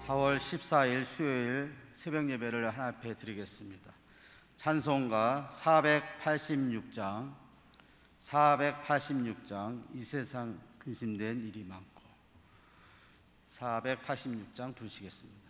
4월 14일 수요일 새벽 예배를 하나님 앞에 드리겠습니다. 찬송가 486장 이 세상 근심된 일이 많고 486장 부르시겠습니다.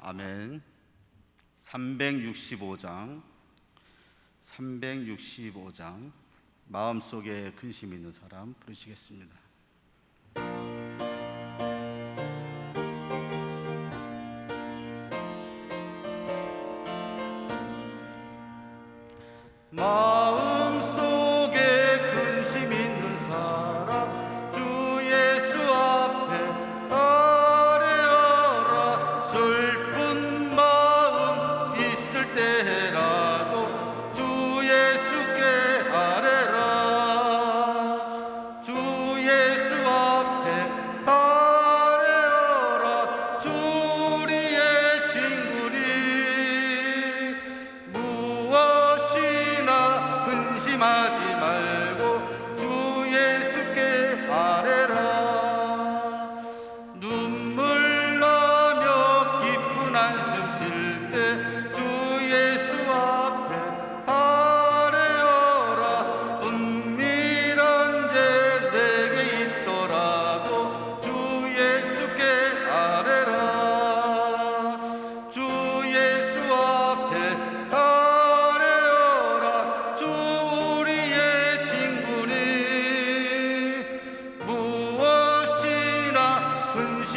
아멘. 365장 마음속에 근심 있는 사람 부르시겠습니다. 마음속에 근심 있는 사람 주 예수 앞에 아뢰어라. 슬픈 마음 있을 때라도 주 예수께 아뢰라. 주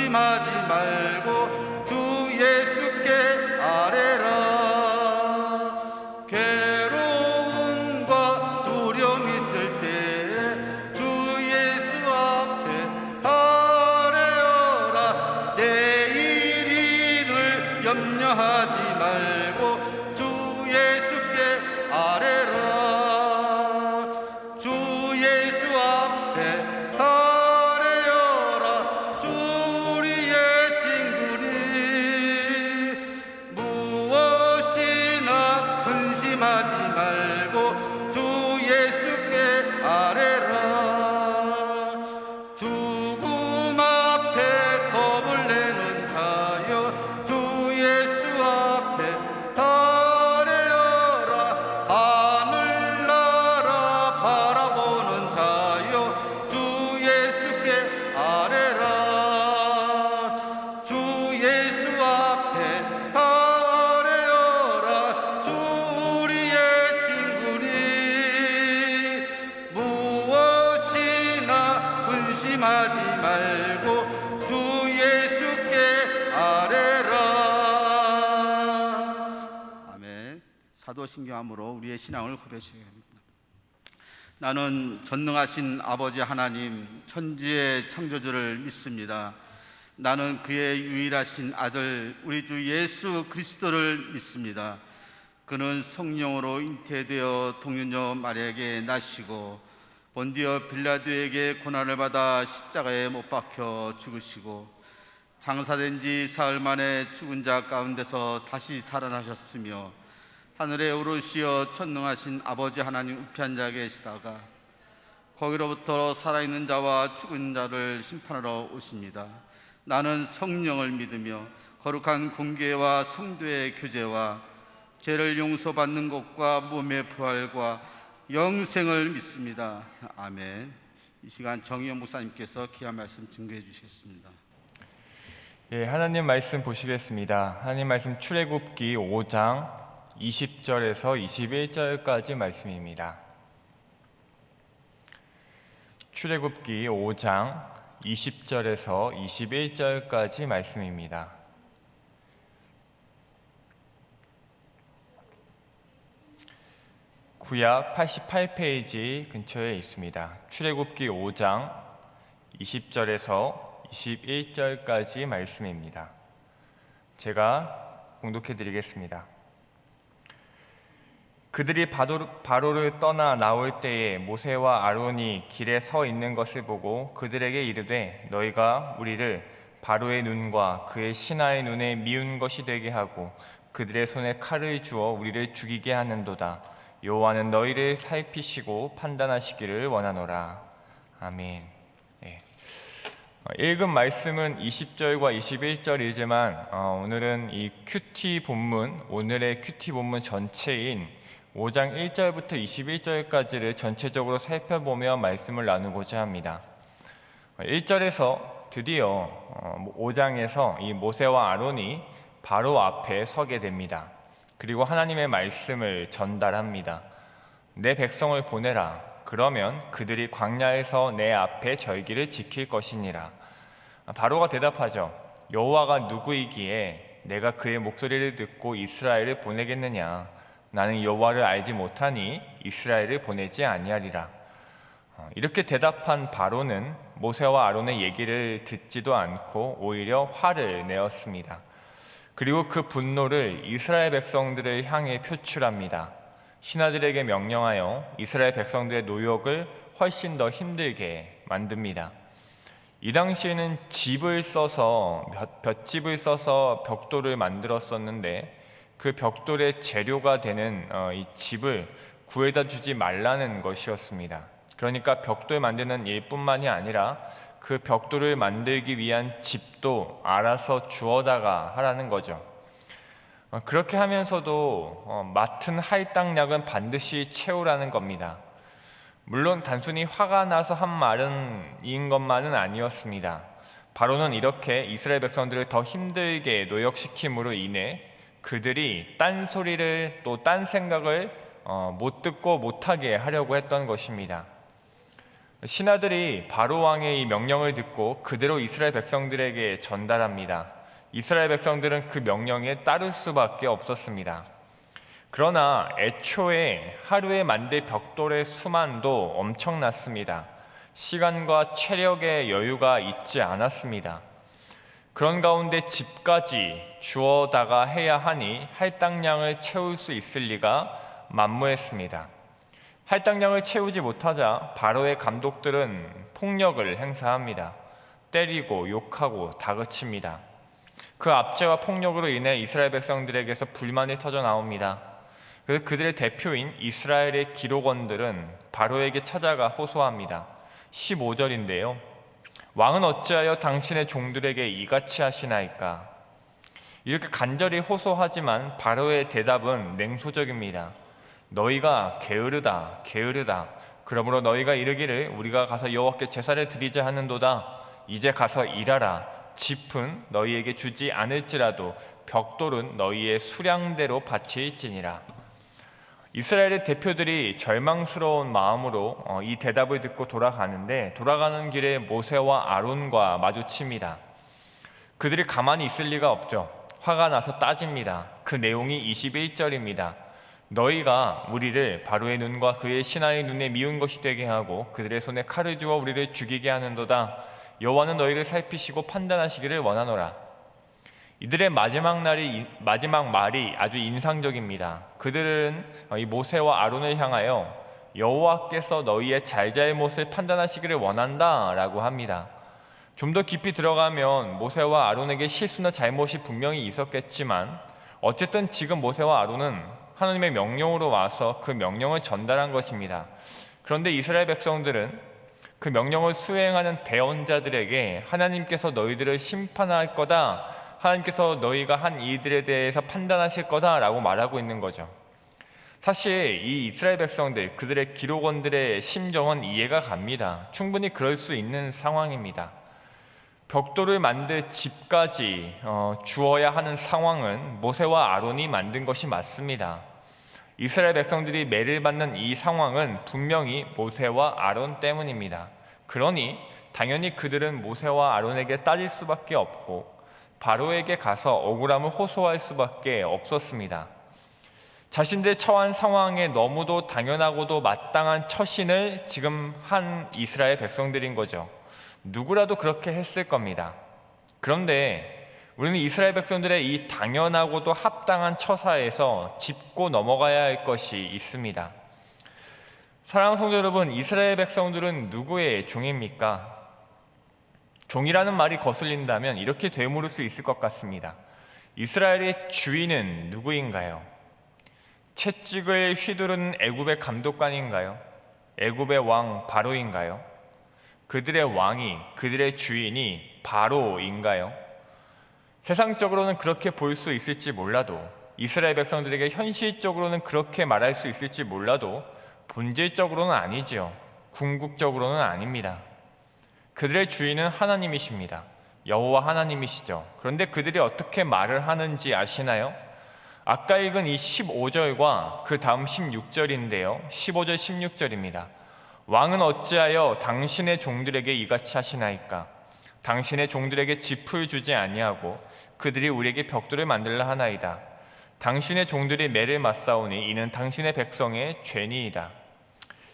근심하지 말고 주 예수께 아뢰라. 괴로움과 두려움 있을 때에 주 예수 앞에 아뢰어라. 내일 일을 염려하지 말고 주 예수께 아뢰라. 주 예수 앞에 아뢰어라. 주 우리의 친구니 무엇이나 근심하지 말고 주 예수께 아뢰라. 죽음 앞에 겁을 내는 자여 주 예수 앞에 아뢰어라. 하늘나라 바라보는 자여 주 예수께 아뢰라. 주 예수 앞에 아뢰어라. 주 우리의 친구니 무엇이나 근심하지 말고 주 예수께 아뢰라. 아멘. 사도신경함으로 우리의 신앙을 고백해야 합니다. 나는 전능하신 아버지 하나님, 천지의 창조주를 믿습니다. 나는 그의 유일하신 아들 우리 주 예수 그리스도를 믿습니다. 그는 성령으로 잉태되어 동년녀 마리아에게 나시고 본디어 빌라도에게 고난을 받아 십자가에 못 박혀 죽으시고 장사된 지 사흘 만에 죽은 자 가운데서 다시 살아나셨으며 하늘에 오르시어 전능하신 아버지 하나님 우편에 앉아 계시다가 거기로부터 살아있는 자와 죽은 자를 심판하러 오십니다. 나는 성령을 믿으며 거룩한 공계와 성도의 교제와 죄를 용서받는 것과 몸의 부활과 영생을 믿습니다. 아멘. 이 시간 정의영 목사님께서 귀한 말씀 증거해 주시겠습니다. 예, 하나님 말씀 보시겠습니다. 하나님 말씀 출애굽기 5장 20절에서 21절까지 말씀입니다. 출애굽기 5장 20절에서 21절까지 말씀입니다. 구약 88페이지 근처에 있습니다. 출애굽기 5장 20절에서 21절까지 말씀입니다. 제가 봉독해 드리겠습니다. 그들이 바로를 떠나 나올 때에 모세와 아론이 길에 서 있는 것을 보고 그들에게 이르되 너희가 우리를 바로의 눈과 그의 신하의 눈에 미운 것이 되게 하고 그들의 손에 칼을 주어 우리를 죽이게 하는도다. 여호와는 너희를 살피시고 판단하시기를 원하노라. 아멘. 예. 읽은 말씀은 20절과 21절이지만 오늘은 이 큐티 본문, 오늘의 큐티 본문 전체인 5장 1절부터 21절까지를 전체적으로 살펴보며 말씀을 나누고자 합니다. 1절에서 드디어 5장에서 이 모세와 아론이 바로 앞에 서게 됩니다. 그리고 하나님의 말씀을 전달합니다. 내 백성을 보내라. 그러면 그들이 광야에서 내 앞에 절기를 지킬 것이니라. 바로가 대답하죠. 여호와가 누구이기에 내가 그의 목소리를 듣고 이스라엘을 보내겠느냐. 나는 여호와를 알지 못하니 이스라엘을 보내지 아니하리라. 이렇게 대답한 바로는 모세와 아론의 얘기를 듣지도 않고 오히려 화를 내었습니다. 그리고 그 분노를 이스라엘 백성들을 향해 표출합니다. 신하들에게 명령하여 이스라엘 백성들의 노역을 훨씬 더 힘들게 만듭니다. 이 당시에는 볏집을 써서 벽돌을 만들었었는데 그 벽돌의 재료가 되는 이 짚을 구해다 주지 말라는 것이었습니다. 그러니까 벽돌 만드는 일뿐만이 아니라 그 벽돌을 만들기 위한 짚도 알아서 주워다가 하라는 거죠. 그렇게 하면서도 맡은 할당량은 반드시 채우라는 겁니다. 물론 단순히 화가 나서 한 말인 것만은 아니었습니다. 바로는 이렇게 이스라엘 백성들을 더 힘들게 노역시킴으로 인해 그들이 딴소리를 또 딴 생각을 못 듣고 못하게 하려고 했던 것입니다. 신하들이 바로 왕의 이 명령을 듣고 그대로 이스라엘 백성들에게 전달합니다. 이스라엘 백성들은 그 명령에 따를 수밖에 없었습니다. 그러나 애초에 하루에 만들 벽돌의 수만도 엄청났습니다. 시간과 체력의 여유가 있지 않았습니다. 그런 가운데 집까지 주워다가 해야 하니 할당량을 채울 수 있을 리가 만무했습니다. 할당량을 채우지 못하자 바로의 감독들은 폭력을 행사합니다. 때리고 욕하고 다그칩니다. 그 압제와 폭력으로 인해 이스라엘 백성들에게서 불만이 터져 나옵니다. 그래서 그들의 대표인 이스라엘의 기록원들은 바로에게 찾아가 호소합니다. 15절인데요. 왕은 어찌하여 당신의 종들에게 이같이 하시나이까? 이렇게 간절히 호소하지만 바로의 대답은 냉소적입니다. 너희가 게으르다 게으르다. 그러므로 너희가 이르기를 우리가 가서 여호와께 제사를 드리자 하는도다. 이제 가서 일하라. 짚은 너희에게 주지 않을지라도 벽돌은 너희의 수량대로 바칠지니라. 이스라엘의 대표들이 절망스러운 마음으로 이 대답을 듣고 돌아가는데, 돌아가는 길에 모세와 아론과 마주칩니다. 그들이 가만히 있을 리가 없죠. 화가 나서 따집니다. 그 내용이 21절입니다. 너희가 우리를 바로의 눈과 그의 신하의 눈에 미운 것이 되게 하고 그들의 손에 칼을 주어 우리를 죽이게 하는도다. 여호와는 너희를 살피시고 판단하시기를 원하노라. 이들의 마지막 말이 아주 인상적입니다. 그들은 이 모세와 아론을 향하여 여호와께서 너희의 잘잘못을 판단하시기를 원한다 라고 합니다. 좀 더 깊이 들어가면 모세와 아론에게 실수나 잘못이 분명히 있었겠지만, 어쨌든 지금 모세와 아론은 하나님의 명령으로 와서 그 명령을 전달한 것입니다. 그런데 이스라엘 백성들은 그 명령을 수행하는 대언자들에게 하나님께서 너희들을 심판할 거다, 하나님께서 너희가 한 일들에 대해서 판단하실 거다라고 말하고 있는 거죠. 사실 이 이스라엘 백성들, 그들의 기록원들의 심정은 이해가 갑니다. 충분히 그럴 수 있는 상황입니다. 벽돌을 만들 집까지 주어야 하는 상황은 모세와 아론이 만든 것이 맞습니다. 이스라엘 백성들이 매를 받는 이 상황은 분명히 모세와 아론 때문입니다. 그러니 당연히 그들은 모세와 아론에게 따질 수밖에 없고 바로에게 가서 억울함을 호소할 수밖에 없었습니다. 자신들 처한 상황에 너무도 당연하고도 마땅한 처신을 지금 한 이스라엘 백성들인 거죠. 누구라도 그렇게 했을 겁니다. 그런데 우리는 이스라엘 백성들의 이 당연하고도 합당한 처사에서 짚고 넘어가야 할 것이 있습니다. 사랑하는 성도 여러분, 이스라엘 백성들은 누구의 종입니까? 종이라는 말이 거슬린다면 이렇게 되물을 수 있을 것 같습니다. 이스라엘의 주인은 누구인가요? 채찍을 휘두른 애굽의 감독관인가요? 애굽의 왕 바로인가요? 그들의 왕이, 그들의 주인이 바로인가요? 세상적으로는 그렇게 볼 수 있을지 몰라도, 이스라엘 백성들에게 현실적으로는 그렇게 말할 수 있을지 몰라도 본질적으로는 아니지요. 궁극적으로는 아닙니다. 그들의 주인은 하나님이십니다. 여호와 하나님이시죠. 그런데 그들이 어떻게 말을 하는지 아시나요? 아까 읽은 이 15절과 그 다음 16절인데요. 15절 16절입니다. 왕은 어찌하여 당신의 종들에게 이같이 하시나이까? 당신의 종들에게 짚을 주지 아니하고 그들이 우리에게 벽돌을 만들라 하나이다. 당신의 종들이 매를 맞사오니 이는 당신의 백성의 죄니이다.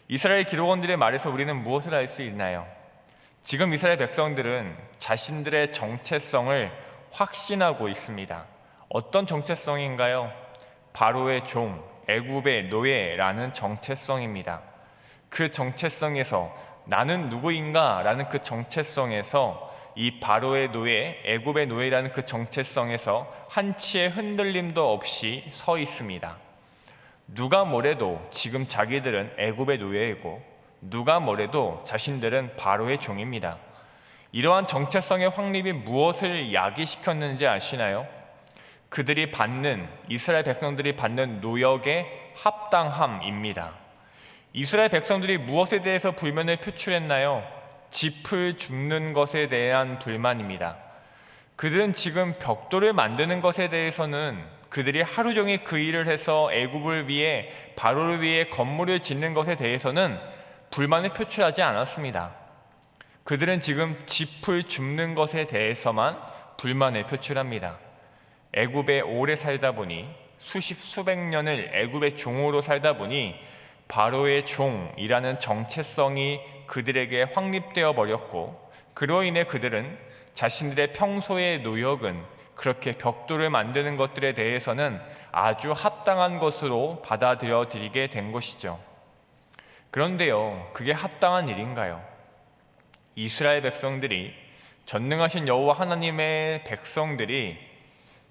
이스라엘 기록원들의 말에서 우리는 무엇을 알 수 있나요? 지금 이스라엘 백성들은 자신들의 정체성을 확신하고 있습니다. 어떤 정체성인가요? 바로의 종, 애굽의 노예라는 정체성입니다. 그 정체성에서 나는 누구인가 라는 그 정체성에서, 이 바로의 노예, 애굽의 노예라는 그 정체성에서 한치의 흔들림도 없이 서 있습니다. 누가 뭐래도 지금 자기들은 애굽의 노예이고 누가 뭐래도 자신들은 바로의 종입니다. 이러한 정체성의 확립이 무엇을 야기시켰는지 아시나요? 그들이 받는, 이스라엘 백성들이 받는 노역의 합당함입니다. 이스라엘 백성들이 무엇에 대해서 불만을 표출했나요? 짚을 줍는 것에 대한 불만입니다. 그들은 지금 벽돌을 만드는 것에 대해서는, 그들이 하루 종일 그 일을 해서 애굽을 위해, 바로를 위해 건물을 짓는 것에 대해서는 불만을 표출하지 않았습니다. 그들은 지금 짚을 줍는 것에 대해서만 불만을 표출합니다. 애굽에 오래 살다 보니 수백 년을 애굽의 종으로 살다 보니 바로의 종이라는 정체성이 그들에게 확립되어 버렸고, 그로 인해 그들은 자신들의 평소의 노역은 그렇게 벽돌을 만드는 것들에 대해서는 아주 합당한 것으로 받아들여지게 된 것이죠. 그런데요, 그게 합당한 일인가요? 이스라엘 백성들이, 전능하신 여호와 하나님의 백성들이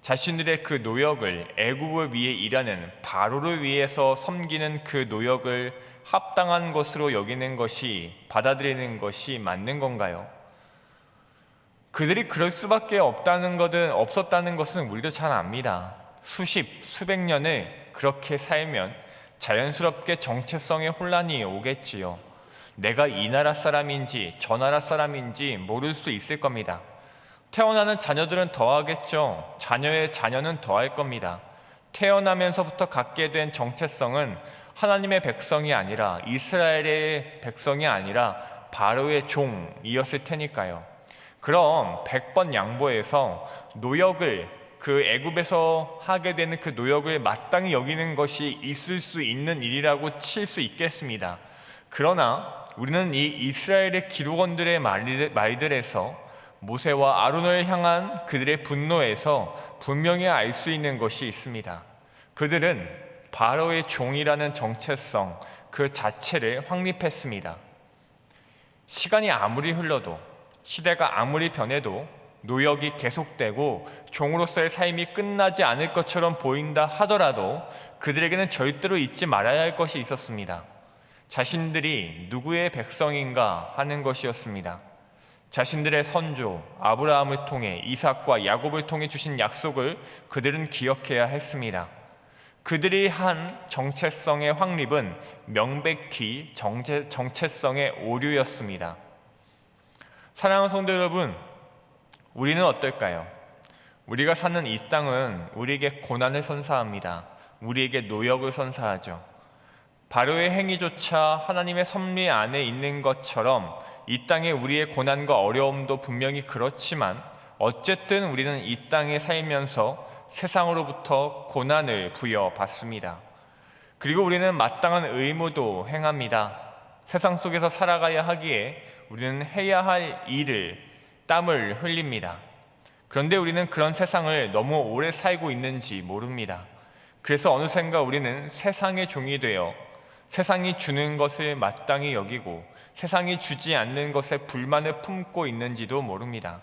자신들의 그 노역을, 애굽을 위해 일하는 바로를 위해서 섬기는 그 노역을 합당한 것으로 여기는 것이, 받아들이는 것이 맞는 건가요? 그들이 그럴 수밖에 없었다는 것은 우리도 잘 압니다. 수백 년을 그렇게 살면 자연스럽게 정체성의 혼란이 오겠지요. 내가 이 나라 사람인지 저 나라 사람인지 모를 수 있을 겁니다. 태어나는 자녀들은 더하겠죠. 자녀의 자녀는 더할 겁니다. 태어나면서부터 갖게 된 정체성은 하나님의 백성이 아니라, 이스라엘의 백성이 아니라 바로의 종이었을 테니까요. 그럼 100번 양보해서 노역을, 그 애굽에서 하게 되는 그 노역을 마땅히 여기는 것이 있을 수 있는 일이라고 칠 수 있겠습니다. 그러나 우리는 이 이스라엘의 기록원들의 말들에서 모세와 아론을 향한 그들의 분노에서 분명히 알 수 있는 것이 있습니다. 그들은 바로의 종이라는 정체성 그 자체를 확립했습니다. 시간이 아무리 흘러도, 시대가 아무리 변해도 노역이 계속되고 종으로서의 삶이 끝나지 않을 것처럼 보인다 하더라도 그들에게는 절대로 잊지 말아야 할 것이 있었습니다. 자신들이 누구의 백성인가 하는 것이었습니다. 자신들의 선조 아브라함을 통해, 이삭과 야곱을 통해 주신 약속을 그들은 기억해야 했습니다. 그들이 한 정체성의 확립은 명백히 정체성의 오류였습니다. 사랑하는 성도 여러분, 우리는 어떨까요? 우리가 사는 이 땅은 우리에게 고난을 선사합니다. 우리에게 노역을 선사하죠. 바로의 행위조차 하나님의 섭리 안에 있는 것처럼 이 땅에 우리의 고난과 어려움도 분명히 그렇지만, 어쨌든 우리는 이 땅에 살면서 세상으로부터 고난을 부여받습니다. 그리고 우리는 마땅한 의무도 행합니다. 세상 속에서 살아가야 하기에 우리는 해야 할 일을, 땀을 흘립니다. 그런데 우리는 그런 세상을 너무 오래 살고 있는지 모릅니다. 그래서 어느샌가 우리는 세상의 종이 되어 세상이 주는 것을 마땅히 여기고 세상이 주지 않는 것에 불만을 품고 있는지도 모릅니다.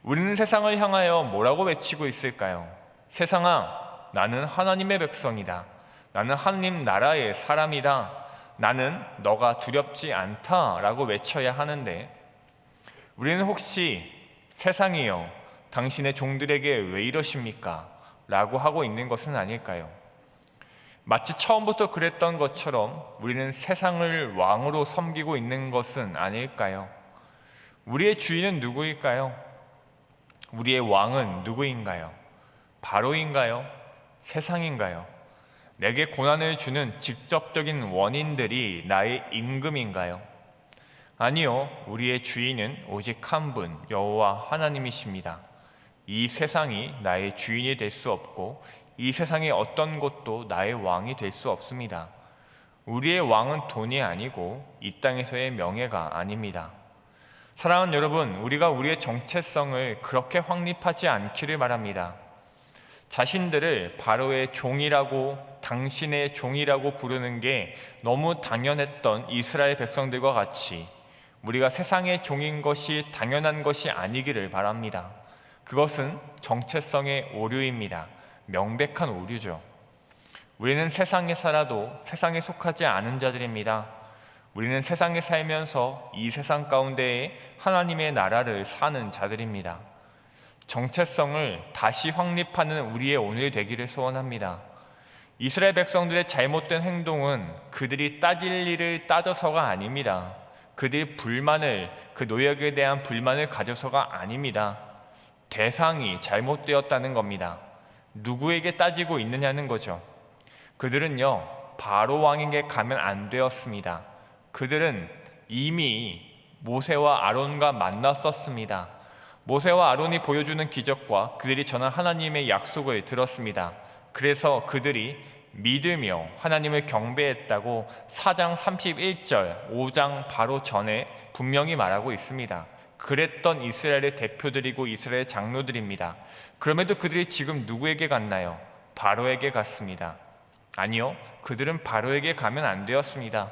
우리는 세상을 향하여 뭐라고 외치고 있을까요? 세상아, 나는 하나님의 백성이다. 나는 하나님 나라의 사람이다. 나는 너가 두렵지 않다 라고 외쳐야 하는데, 우리는 혹시 세상이여, 당신의 종들에게 왜 이러십니까? 라고 하고 있는 것은 아닐까요? 마치 처음부터 그랬던 것처럼 우리는 세상을 왕으로 섬기고 있는 것은 아닐까요? 우리의 주인은 누구일까요? 우리의 왕은 누구인가요? 바로인가요? 세상인가요? 내게 고난을 주는 직접적인 원인들이 나의 임금인가요? 아니요, 우리의 주인은 오직 한 분, 여호와 하나님이십니다. 이 세상이 나의 주인이 될 수 없고 이 세상의 어떤 것도 나의 왕이 될 수 없습니다. 우리의 왕은 돈이 아니고 이 땅에서의 명예가 아닙니다. 사랑하는 여러분, 우리가 우리의 정체성을 그렇게 확립하지 않기를 바랍니다. 자신들을 바로의 종이라고, 당신의 종이라고 부르는 게 너무 당연했던 이스라엘 백성들과 같이 우리가 세상의 종인 것이 당연한 것이 아니기를 바랍니다. 그것은 정체성의 오류입니다. 명백한 오류죠. 우리는 세상에 살아도 세상에 속하지 않은 자들입니다. 우리는 세상에 살면서 이 세상 가운데에 하나님의 나라를 사는 자들입니다. 정체성을 다시 확립하는 우리의 오늘이 되기를 소원합니다. 이스라엘 백성들의 잘못된 행동은 그들이 따질 일을 따져서가 아닙니다. 그들이 그 노역에 대한 불만을 가져서가 아닙니다. 대상이 잘못되었다는 겁니다. 누구에게 따지고 있느냐는 거죠. 그들은요, 바로 왕에게 가면 안 되었습니다. 그들은 이미 모세와 아론과 만났었습니다. 모세와 아론이 보여주는 기적과 그들이 전한 하나님의 약속을 들었습니다. 그래서 그들이 믿으며 하나님을 경배했다고 4장 31절 5장 바로 전에 분명히 말하고 있습니다. 그랬던 이스라엘의 대표들이고 이스라엘 장로들입니다. 그럼에도 그들이 지금 누구에게 갔나요? 바로에게 갔습니다. 아니요, 그들은 바로에게 가면 안 되었습니다.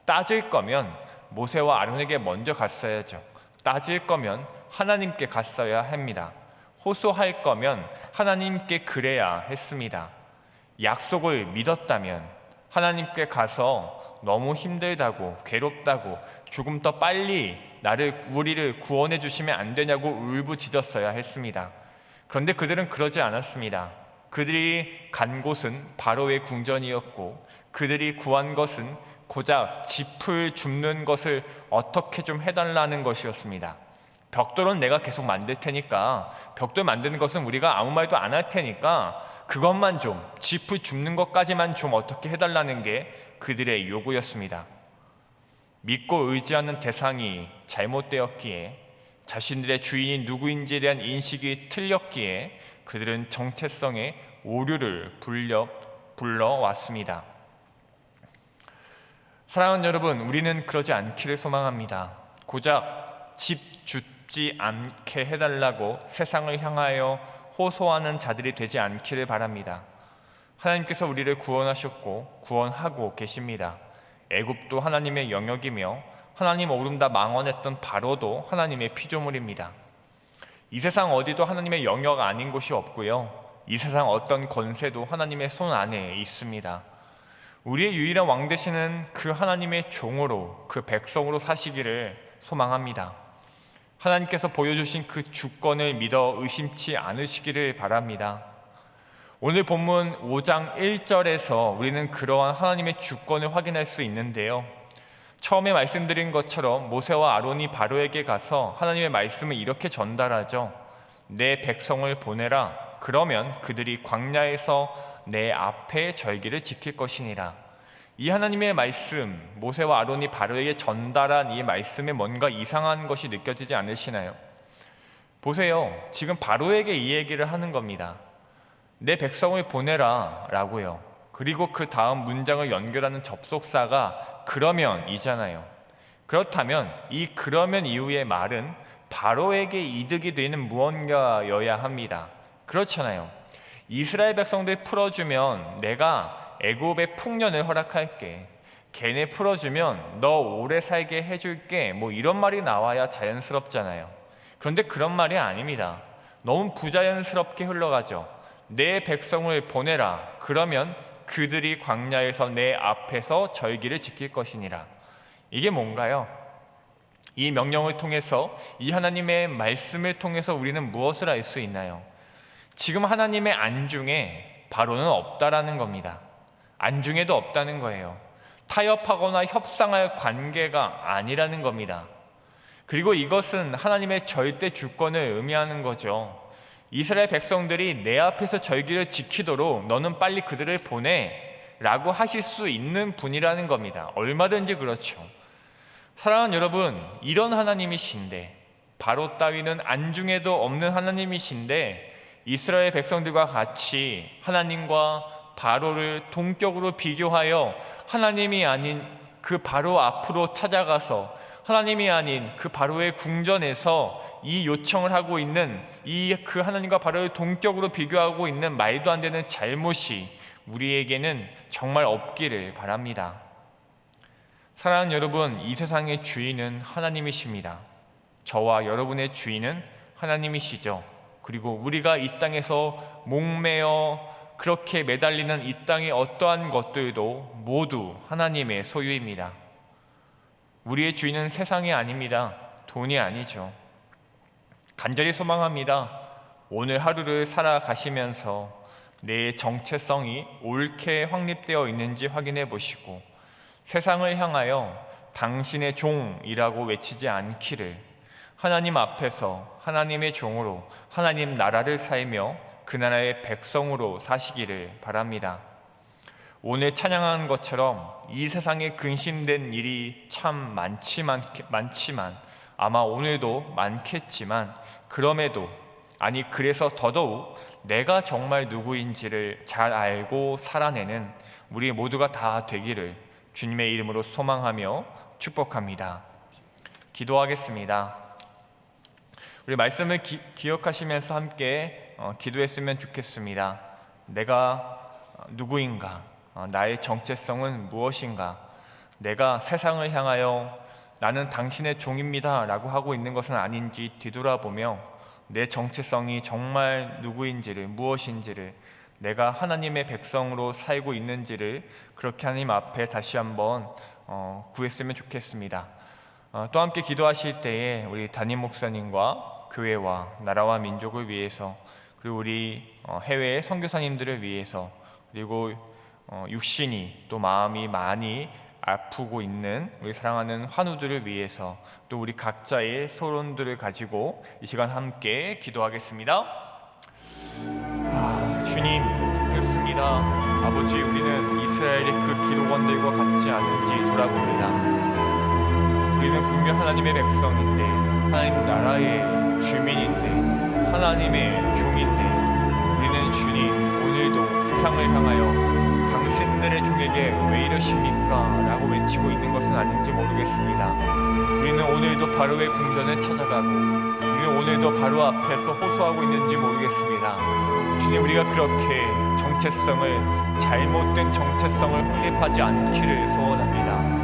따질 거면 모세와 아론에게 먼저 갔어야죠. 따질 거면 하나님께 갔어야 합니다. 호소할 거면 하나님께 그래야 했습니다. 약속을 믿었다면 하나님께 가서 너무 힘들다고 괴롭다고 조금 더 빨리 우리를 구원해 주시면 안 되냐고 울부짖었어야 했습니다. 그런데 그들은 그러지 않았습니다. 그들이 간 곳은 바로의 궁전이었고 그들이 구한 것은 고작 짚을 줍는 것을 어떻게 좀 해달라는 것이었습니다. 벽돌은 내가 계속 만들 테니까, 벽돌 만드는 것은 우리가 아무 말도 안 할 테니까 그것만 좀, 짚을 줍는 것까지만 좀 어떻게 해달라는 게 그들의 요구였습니다. 믿고 의지하는 대상이 잘못되었기에, 자신들의 주인이 누구인지에 대한 인식이 틀렸기에 그들은 정체성의 오류를 불러왔습니다. 사랑하는 여러분, 우리는 그러지 않기를 소망합니다. 고작 집 줍지 않게 해달라고 세상을 향하여 호소하는 자들이 되지 않기를 바랍니다. 하나님께서 우리를 구원하셨고 구원하고 계십니다. 애굽도 하나님의 영역이며 하나님 오른다 망언했던 바로도 하나님의 피조물입니다. 이 세상 어디도 하나님의 영역 아닌 곳이 없고요, 이 세상 어떤 권세도 하나님의 손 안에 있습니다. 우리의 유일한 왕 되시는 그 하나님의 종으로, 그 백성으로 사시기를 소망합니다. 하나님께서 보여주신 그 주권을 믿어 의심치 않으시기를 바랍니다. 오늘 본문 5장 1절에서 우리는 그러한 하나님의 주권을 확인할 수 있는데요, 처음에 말씀드린 것처럼 모세와 아론이 바로에게 가서 하나님의 말씀을 이렇게 전달하죠. 내 백성을 보내라. 그러면 그들이 광야에서 내 앞에 절기를 지킬 것이니라. 이 하나님의 말씀, 모세와 아론이 바로에게 전달한 이 말씀에 뭔가 이상한 것이 느껴지지 않으시나요? 보세요, 지금 바로에게 이 얘기를 하는 겁니다. 내 백성을 보내라 라고요. 그리고 그 다음 문장을 연결하는 접속사가 그러면이잖아요. 그렇다면 이 그러면 이후의 말은 바로에게 이득이 되는 무언가여야 합니다. 그렇잖아요. 이스라엘 백성들 풀어주면 내가 애굽의 풍년을 허락할게, 걔네 풀어주면 너 오래 살게 해줄게, 뭐 이런 말이 나와야 자연스럽잖아요. 그런데 그런 말이 아닙니다. 너무 부자연스럽게 흘러가죠. 내 백성을 보내라. 그러면 그들이 광야에서 내 앞에서 절기를 지킬 것이니라. 이게 뭔가요? 이 명령을 통해서, 이 하나님의 말씀을 통해서 우리는 무엇을 알 수 있나요? 지금 하나님의 안중에 바로는 없다라는 겁니다. 안중에도 없다는 거예요. 타협하거나 협상할 관계가 아니라는 겁니다. 그리고 이것은 하나님의 절대 주권을 의미하는 거죠. 이스라엘 백성들이 내 앞에서 절기를 지키도록 너는 빨리 그들을 보내 라고 하실 수 있는 분이라는 겁니다. 얼마든지 그렇죠. 사랑하는 여러분, 이런 하나님이신데, 바로 따위는 안중에도 없는 하나님이신데, 이스라엘 백성들과 같이 하나님과 바로를 동격으로 비교하여 하나님이 아닌 그 바로 앞으로 찾아가서, 하나님이 아닌 그 바로의 궁전에서 이 요청을 하고 있는 그 하나님과 바로를 동격으로 비교하고 있는 말도 안 되는 잘못이 우리에게는 정말 없기를 바랍니다. 사랑하는 여러분, 이 세상의 주인은 하나님이십니다. 저와 여러분의 주인은 하나님이시죠. 그리고 우리가 이 땅에서 목매어 그렇게 매달리는 이 땅의 어떠한 것들도 모두 하나님의 소유입니다. 우리의 주인은 세상이 아닙니다. 돈이 아니죠. 간절히 소망합니다. 오늘 하루를 살아가시면서 내 정체성이 옳게 확립되어 있는지 확인해 보시고, 세상을 향하여 당신의 종이라고 외치지 않기를, 하나님 앞에서 하나님의 종으로 하나님 나라를 살며 그 나라의 백성으로 사시기를 바랍니다. 오늘 찬양한 것처럼 이 세상에 근심된 일이 참 많지만 아마 오늘도 많겠지만 그래서 더더욱 내가 정말 누구인지를 잘 알고 살아내는 우리 모두가 다 되기를 주님의 이름으로 소망하며 축복합니다. 기도하겠습니다. 우리 말씀을 기억하시면서 함께 기도했으면 좋겠습니다. 내가 누구인가? 나의 정체성은 무엇인가? 내가 세상을 향하여 나는 당신의 종입니다 라고 하고 있는 것은 아닌지 뒤돌아보며 내 정체성이 정말 누구인지를, 무엇인지를, 내가 하나님의 백성으로 살고 있는지를 그렇게 하나님 앞에 다시 한번 구했으면 좋겠습니다. 또 함께 기도하실 때에 우리 담임 목사님과 교회와 나라와 민족을 위해서, 그리고 우리 해외의 선교사님들을 위해서, 그리고 육신이 또 마음이 많이 아프고 있는 우리 사랑하는 환우들을 위해서, 또 우리 각자의 소원들을 가지고 이 시간 함께 기도하겠습니다. 주님, 그렇습니다. 아버지, 우리는 이스라엘의 그 기록원들과 같지 않은지 돌아봅니다. 우리는 분명 하나님의 백성인데, 하나님 나라의 주민인데, 하나님의 종인데, 우리는 주님, 오늘도 세상을 향하여 당신들의 종에게 왜 이러십니까? 라고 외치고 있는 것은 아닌지 모르겠습니다. 우리는 오늘도 바로의 궁전을 찾아가고, 우리는 오늘도 바로 앞에서 호소하고 있는지 모르겠습니다. 주님, 우리가 그렇게 잘못된 정체성을 확립하지 않기를 소원합니다.